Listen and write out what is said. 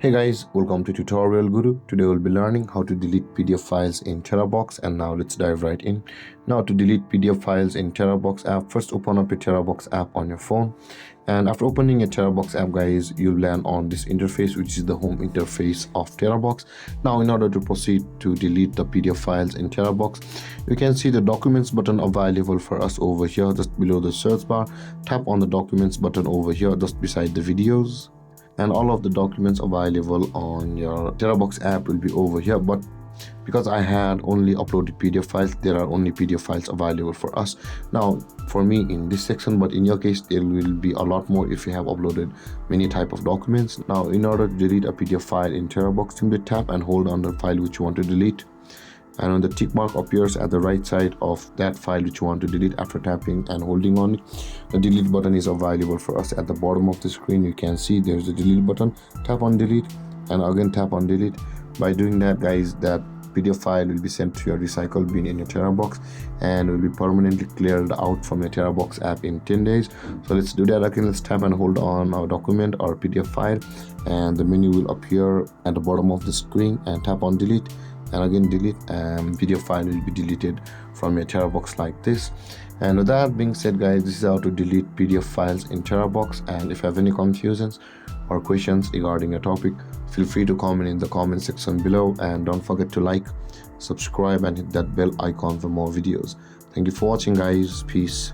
Hey guys, welcome to TutorialGuru. Today we'll be learning how to delete PDF files in Terabox, and now let's dive right in. Now to delete PDF files in Terabox app, first open up a Terabox app on your phone, and after opening a Terabox app guys, you'll land on this interface, which is the home interface of Terabox. Now in order to proceed to delete the PDF files in Terabox, you can see the documents button available for us over here just below the search bar. Tap on the documents button over here just beside the videos, and all of the documents available on your Terabox app will be over here. But because I had only uploaded PDF files, there are only PDF files available for us now for me in this section, but in your case there will be a lot more if you have uploaded many type of documents. Now in order to delete a PDF file in Terabox, simply tap and hold on the file which you want to delete, and when the tick mark appears at the right side of that file which you want to delete, after tapping and holding on it, the delete button is available for us. At the bottom of the screen you can see there's a delete button. Tap on delete and again tap on delete. By doing that guys, that PDF file will be sent to your recycle bin in your Terabox and will be permanently cleared out from your Terabox app in 10 days. So let's do that again. Let's tap and hold on our document or PDF file, and the menu will appear at the bottom of the screen, and tap on delete and again delete, and PDF file will be deleted from your Terabox like this. And with that being said guys, this is how to delete PDF files in Terabox. And if you have any confusions or questions regarding a topic, feel free to comment in the comment section below, and don't forget to like, subscribe and hit that bell icon for more videos. Thank you for watching guys. Peace.